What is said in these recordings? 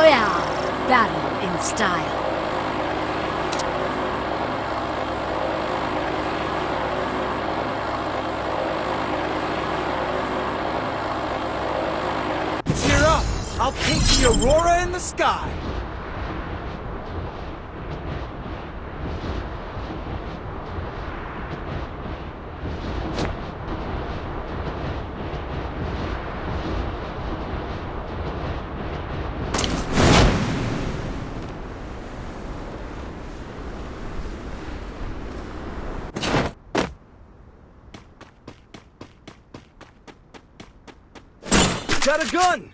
Royale. Battle in style. Cheer up! I'll paint the aurora in the sky! Got a gun!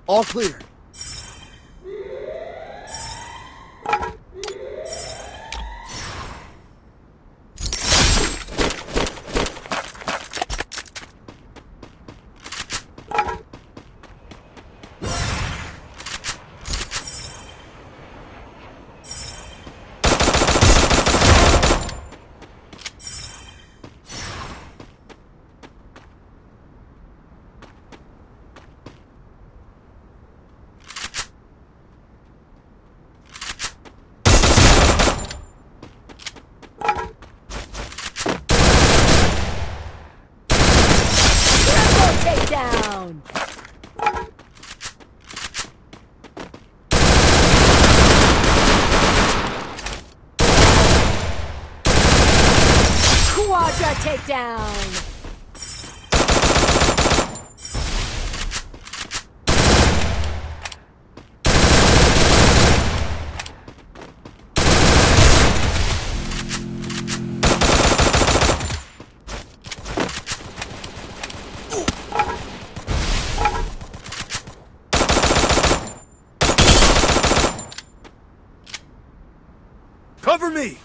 All clear. Down. Quadra takedown. Cover me!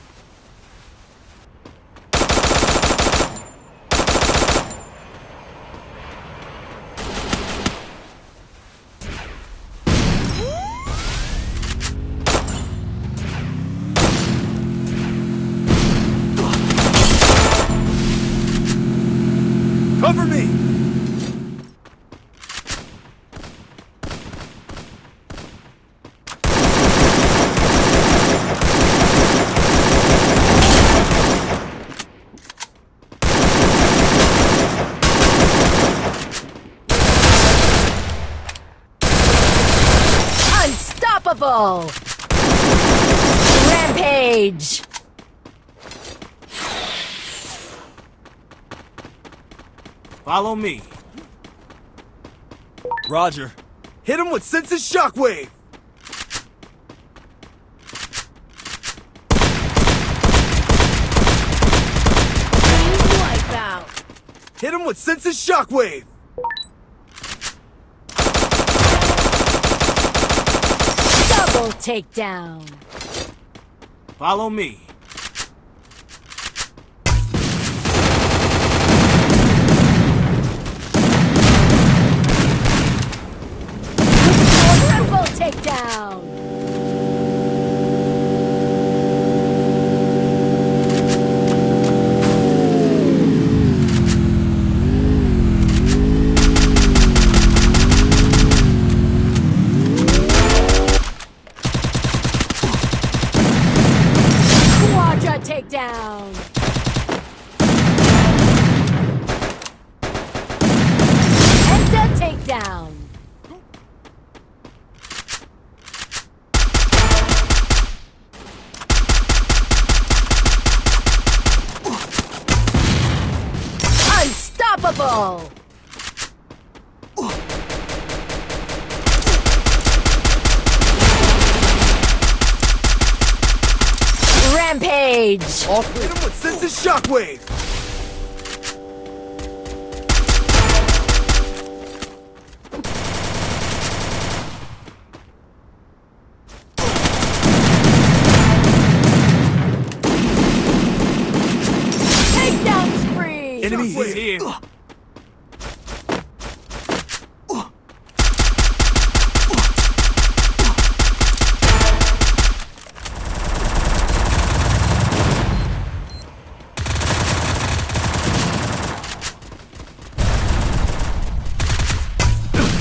Cover me! Unstoppable! Rampage! Follow me. Roger. Hit him with Sense's shockwave! Wipeout! Hit him with Sense's shockwave! Double takedown! Follow me. Triple takedown! Unstoppable! Rampage! All clear. Hit him with senses shockwave. Takedown spree! Enemy Shockwave. here.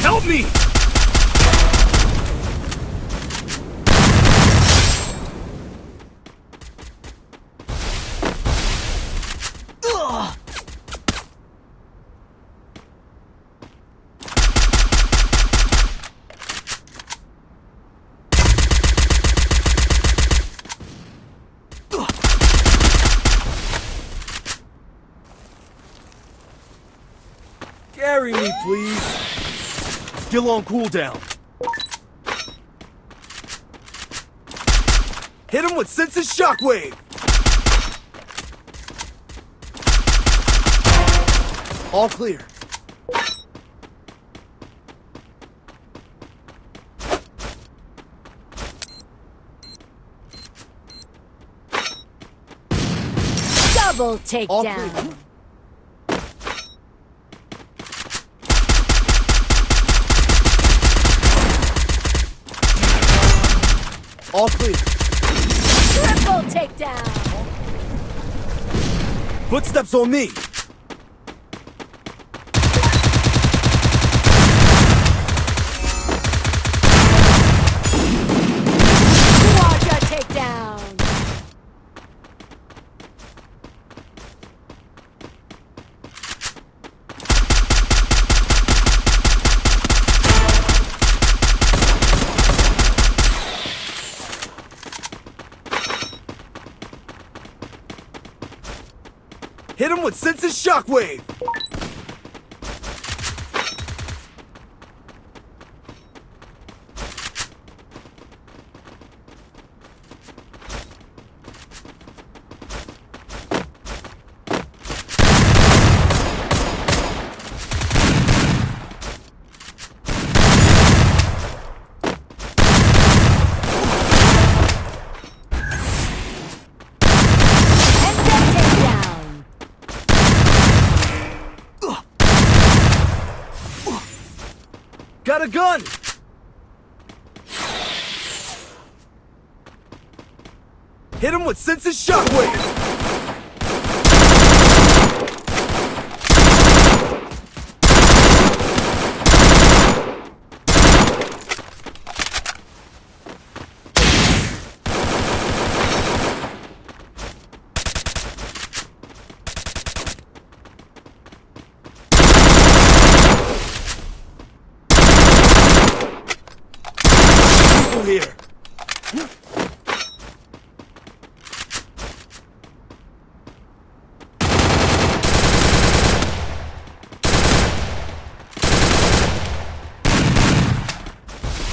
Help me! Carry me, please. Still on cooldown. Hit him with senses shockwave. All clear. Double All takedown! clear. All clear. Triple takedown! Footsteps on me. Quadra takedown! Hit him with senses shockwave. And then takedown! Got a gun. Hit him with senses shockwave. People here.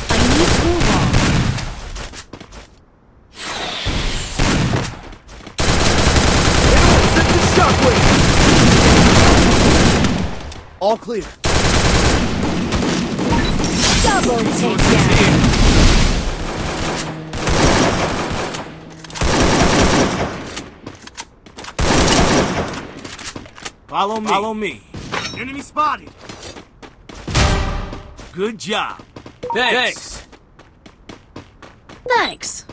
I need cool wall. Hit him with senses shockwave. All clear. Double takedown! Follow me. Follow me. Enemy spotted. Good job. Thanks. Thanks!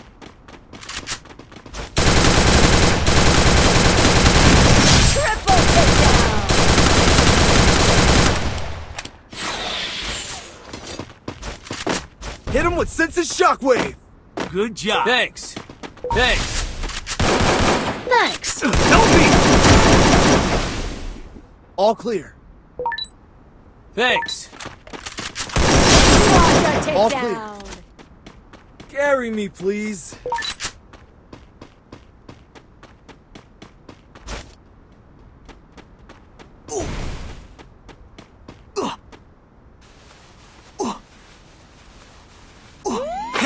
Triple takedown! Hit him with senses shockwave. Good job. Thanks. Thanks! Help me. All clear. Thanks. Quadra All clear. takedown! Carry me, please.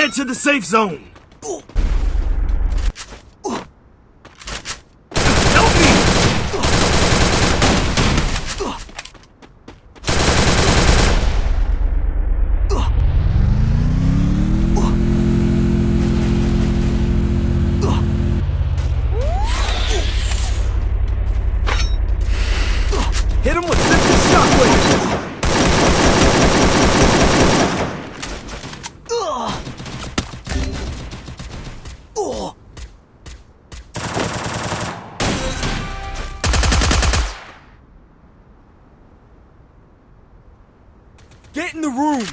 Head to the safe zone. Help me! Hit him with Simpson shockwave! Get in the room!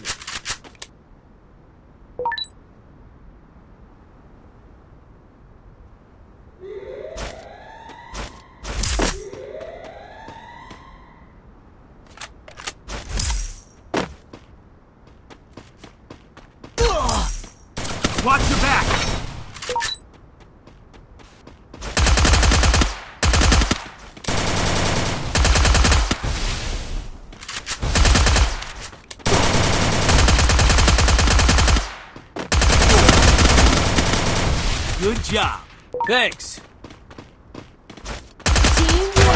Watch your back. Good job. Thanks. Teamwork.